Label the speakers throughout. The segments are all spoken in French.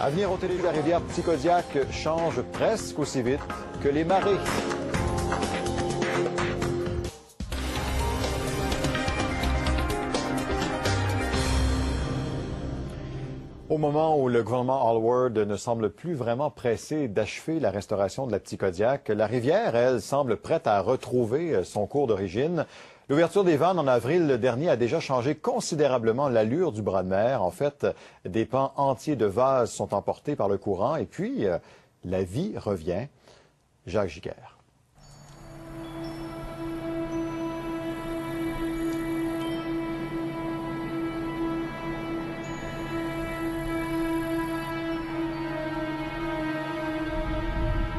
Speaker 1: À venir au télé, la rivière Petit-Kodiak change presque aussi vite que les marées. Au moment où le gouvernement Alward ne semble plus vraiment pressé d'achever la restauration de la Petit-Kodiak, la rivière, elle, semble prête à retrouver son cours d'origine. L'ouverture des vannes en avril dernier a déjà changé considérablement l'allure du bras de mer. En fait, des pans entiers de vases sont emportés par le courant et puis la vie revient. Jacques Giguère.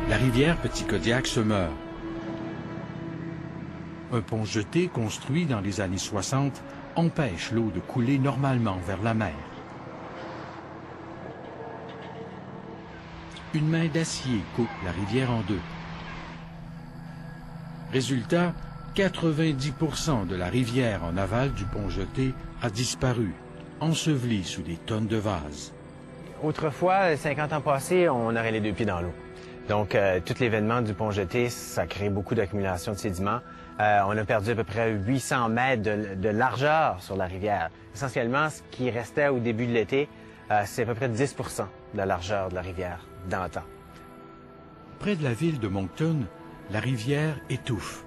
Speaker 2: La rivière Petit-Kodiak se meurt. Un pont jeté construit dans les années 60 empêche l'eau de couler normalement vers la mer. Une main d'acier coupe la rivière en deux. Résultat, 90% de la rivière en aval du pont jeté a disparu, ensevelie sous des tonnes de vases.
Speaker 3: Autrefois, 50 ans passés, on aurait les deux pieds dans l'eau. Donc, tout l'événement du pont jeté, ça crée beaucoup d'accumulation de sédiments. On a perdu à peu près 800 mètres de largeur sur la rivière. Essentiellement, ce qui restait au début de l'été, c'est à peu près 10% de la largeur de la rivière dans le temps.
Speaker 2: Près de la ville de Moncton, la rivière étouffe.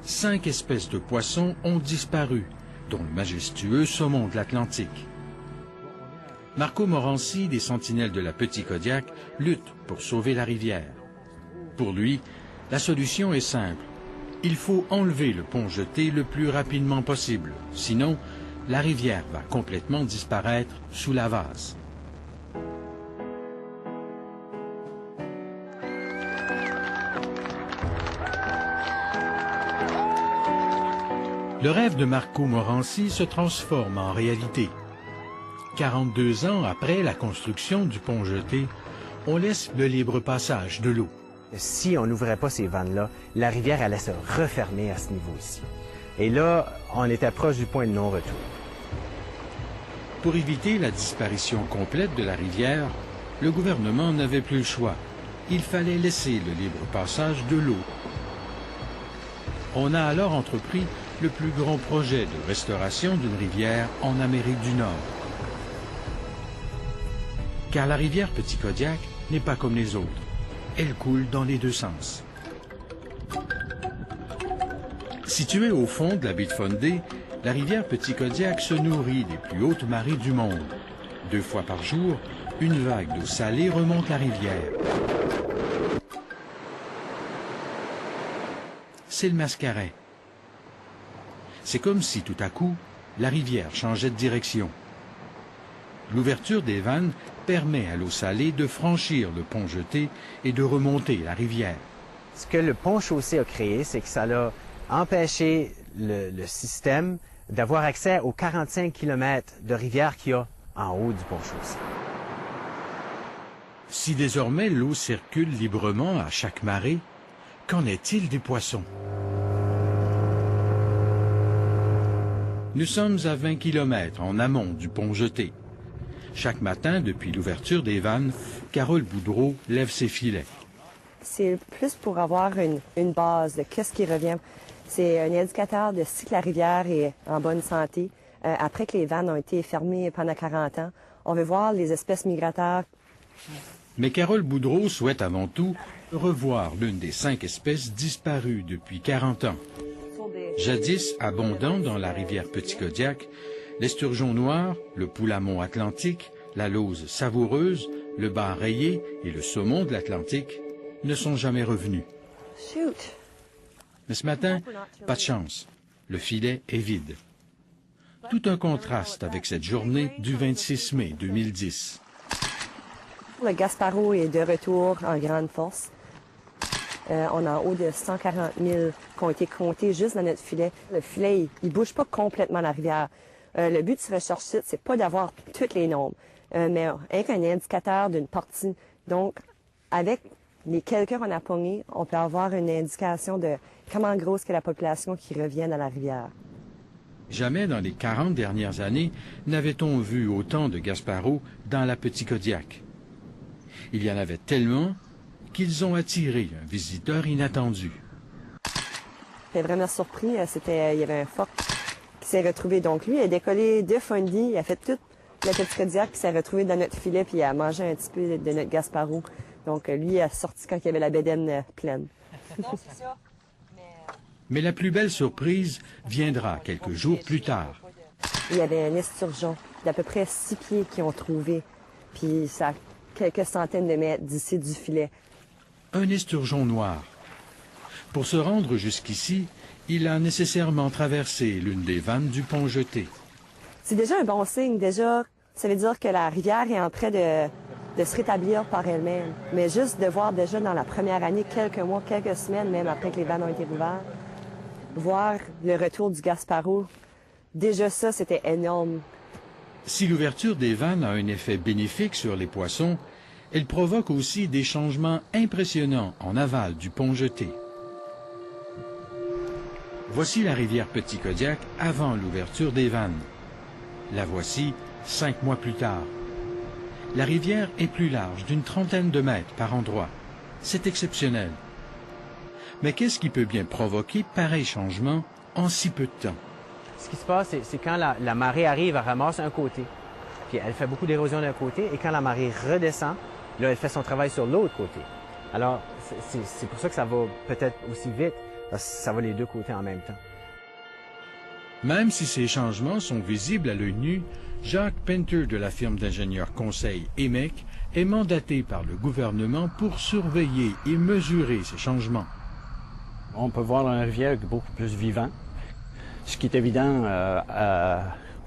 Speaker 2: 5 espèces de poissons ont disparu, dont le majestueux saumon de l'Atlantique. Marco Morancy, des Sentinelles de la Petit-Kodiak, lutte pour sauver la rivière. Pour lui, la solution est simple. Il faut enlever le pont jeté le plus rapidement possible. Sinon, la rivière va complètement disparaître sous la vase. Le rêve de Marco Morancy se transforme en réalité. 42 ans après la construction du pont jeté, on laisse le libre passage de l'eau.
Speaker 3: Si on n'ouvrait pas ces vannes-là, la rivière allait se refermer à ce niveau-ci. Et là, on était proche du point de non-retour.
Speaker 2: Pour éviter la disparition complète de la rivière, le gouvernement n'avait plus le choix. Il fallait laisser le libre passage de l'eau. On a alors entrepris le plus grand projet de restauration d'une rivière en Amérique du Nord. Car la rivière Petit-Kodiak n'est pas comme les autres. Elle coule dans les deux sens. Située au fond de la baie de Fundy, la rivière Petit-Kodiak se nourrit des plus hautes marées du monde. 2 fois par jour, une vague d'eau salée remonte la rivière. C'est le Mascaret. C'est comme si tout à coup, la rivière changeait de direction. L'ouverture des vannes permet à l'eau salée de franchir le pont jeté et de remonter la rivière.
Speaker 3: Ce que le pont chaussé a créé, c'est que ça a empêché le système d'avoir accès aux 45 km de rivière qu'il y a en haut du pont chaussé.
Speaker 2: Si désormais l'eau circule librement à chaque marée, qu'en est-il des poissons? Nous sommes à 20 km en amont du pont jeté. Chaque matin, depuis l'ouverture des vannes, Carole Boudreau lève ses filets.
Speaker 4: C'est plus pour avoir une base de qu'est-ce qui revient. C'est un indicateur de si que la rivière est en bonne santé. Après que les vannes ont été fermées pendant 40 ans, on veut voir les espèces migratoires.
Speaker 2: Mais Carole Boudreau souhaite avant tout revoir l'une des 5 espèces disparues depuis 40 ans. Jadis abondant dans la rivière Petit-Kodiak, l'esturgeon noir, le poulamon atlantique, la lauze savoureuse, le bar rayé et le saumon de l'Atlantique ne sont jamais revenus. Mais ce matin, pas de chance. Le filet est vide. Tout un contraste avec cette journée du 26 mai 2010.
Speaker 4: Le Gasparo est de retour en grande force. On a en haut de 140 000 qui ont été comptés juste dans notre filet. Le filet, il ne bouge pas complètement la rivière. Le but de ce recherche-site, c'est pas d'avoir tous les nombres, mais avec un indicateur d'une partie. Donc, avec les quelques qu'on a pognés, on peut avoir une indication de comment grosse est la population qui revient dans la rivière.
Speaker 2: Jamais dans les 40 dernières années n'avait-on vu autant de Gasparo dans la Petit-Kodiak. Il y en avait tellement qu'ils ont attiré un visiteur inattendu.
Speaker 4: J'étais vraiment surpris. Il y avait un phoque qui s'est retrouvé. Donc lui, il a décollé de Fundy. Il a fait toute la petite Kodiak qui s'est retrouvé dans notre filet puis il a mangé un petit peu de notre Gasparou. Donc lui, il a sorti quand il y avait la bédaine pleine.
Speaker 5: Non, c'est ça.
Speaker 2: Mais la plus belle surprise viendra quelques jours plus tard.
Speaker 4: Il y avait un esturgeon d'à peu près 6 pieds qu'ils ont trouvé. Puis ça a quelques centaines de mètres d'ici du filet.
Speaker 2: Un esturgeon noir. Pour se rendre jusqu'ici, il a nécessairement traversé l'une des vannes du pont jeté.
Speaker 4: C'est déjà un bon signe. Déjà, ça veut dire que la rivière est en train de se rétablir par elle-même. Mais juste de voir déjà dans la première année, quelques mois, quelques semaines, même après que les vannes ont été rouvertes, voir le retour du Gasparou, déjà ça, c'était énorme.
Speaker 2: Si l'ouverture des vannes a un effet bénéfique sur les poissons, elle provoque aussi des changements impressionnants en aval du pont jeté. Voici la rivière Petit Kodiak avant l'ouverture des vannes. La voici 5 mois plus tard. La rivière est plus large d'une trentaine de mètres par endroit. C'est exceptionnel. Mais qu'est-ce qui peut bien provoquer pareil changement en si peu de temps?
Speaker 3: Ce qui se passe, c'est quand la marée arrive, elle ramasse un côté. Puis elle fait beaucoup d'érosion d'un côté. Et quand la marée redescend, là, elle fait son travail sur l'autre côté. Alors, c'est pour ça que ça va peut-être aussi vite, parce que ça va les deux côtés en même temps.
Speaker 2: Même si ces changements sont visibles à l'œil nu, Jacques Painter de la firme d'ingénieurs conseil EMEC est mandaté par le gouvernement pour surveiller et mesurer ces changements.
Speaker 6: On peut voir une rivière beaucoup plus vivante. Ce qui est évident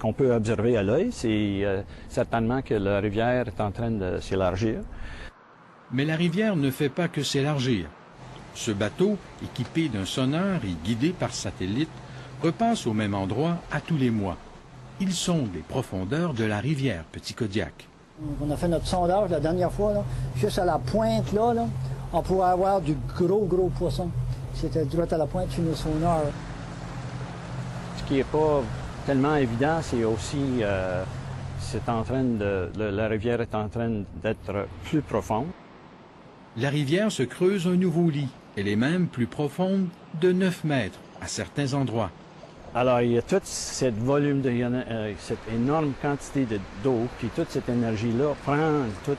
Speaker 6: qu'on peut observer à l'œil, c'est certainement que la rivière est en train de s'élargir.
Speaker 2: Mais la rivière ne fait pas que s'élargir. Ce bateau, équipé d'un sonar et guidé par satellite, repasse au même endroit à tous les mois. Il sonde les profondeurs de la rivière Petit Kodiak.
Speaker 7: On a fait notre sondage la dernière fois, là, juste à la pointe, là, on pouvait avoir du gros poisson. C'était droit à la pointe sur nos sonars.
Speaker 6: Ce qui n'est pas tellement évident, c'est aussi la rivière est en train d'être plus profonde.
Speaker 2: La rivière se creuse un nouveau lit. Elle est même plus profonde de 9 mètres à certains endroits.
Speaker 6: Alors, il y a toute cette cette énorme quantité d'eau, puis toute cette énergie-là prend tous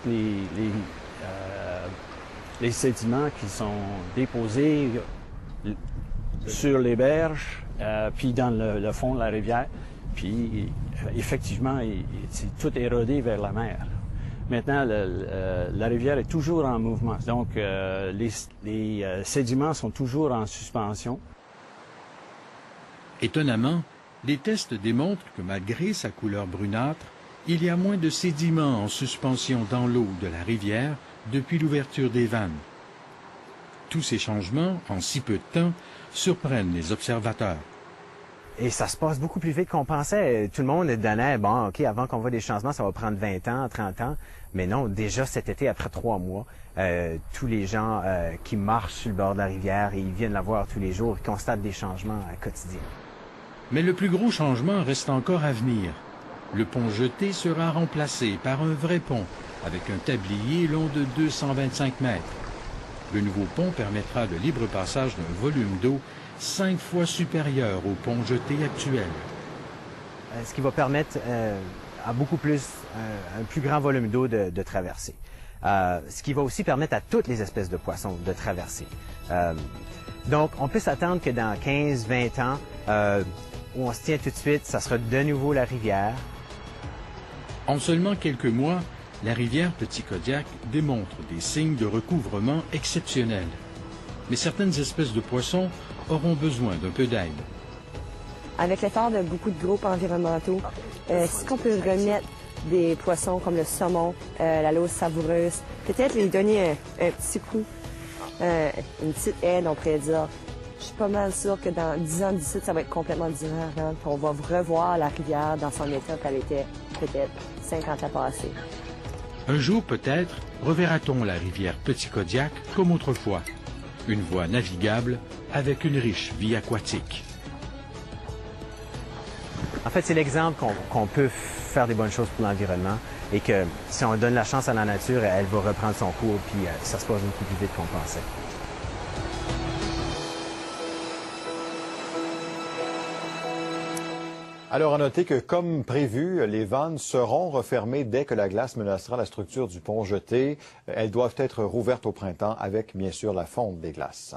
Speaker 6: les sédiments qui sont déposés sur les berges, puis dans le fond de la rivière, puis effectivement, c'est tout érodé vers la mer. Maintenant, la rivière est toujours en mouvement, donc les sédiments sont toujours en suspension.
Speaker 2: Étonnamment, les tests démontrent que malgré sa couleur brunâtre, il y a moins de sédiments en suspension dans l'eau de la rivière depuis l'ouverture des vannes. Tous ces changements, en si peu de temps, surprennent les observateurs.
Speaker 3: Et ça se passe beaucoup plus vite qu'on pensait. Tout le monde donnait, bon, OK, avant qu'on voit des changements, ça va prendre 20 ans, 30 ans. Mais non, déjà cet été, après 3 mois, tous les gens qui marchent sur le bord de la rivière, et ils viennent la voir tous les jours, ils constatent des changements quotidiens.
Speaker 2: Mais le plus gros changement reste encore à venir. Le pont jeté sera remplacé par un vrai pont, avec un tablier long de 225 mètres. Le nouveau pont permettra le libre passage d'un volume d'eau 5 fois supérieur au pont jeté actuel.
Speaker 3: Ce qui va permettre à un plus grand volume d'eau de traverser. Ce qui va aussi permettre à toutes les espèces de poissons de traverser. Donc, on peut s'attendre que dans 15-20 ans, où on se tient tout de suite, ça sera de nouveau la rivière.
Speaker 2: En seulement quelques mois, la rivière Petit Kodiak démontre des signes de recouvrement exceptionnels. Mais certaines espèces de poissons auront besoin d'un peu d'aide.
Speaker 4: Avec l'effort de beaucoup de groupes environnementaux, est-ce qu'on peut remettre des poissons comme le saumon, la lauce savoureuse, peut-être les donner un petit coup, une petite aide, on pourrait dire. Je suis pas mal sûre que dans 10 ans d'ici, ça va être complètement différent. On va revoir la rivière dans son état qu'elle était peut-être 50 ans passés.
Speaker 2: Un jour peut-être, reverra-t-on la rivière Petit Kodiak comme autrefois. Une voie navigable avec une riche vie aquatique.
Speaker 3: En fait, c'est l'exemple qu'on peut faire faire des bonnes choses pour l'environnement et que si on donne la chance à la nature, elle va reprendre son cours puis ça se passe beaucoup plus vite qu'on pensait.
Speaker 1: Alors, à noter que, comme prévu, les vannes seront refermées dès que la glace menacera la structure du pont jeté. Elles doivent être rouvertes au printemps avec, bien sûr, la fonte des glaces.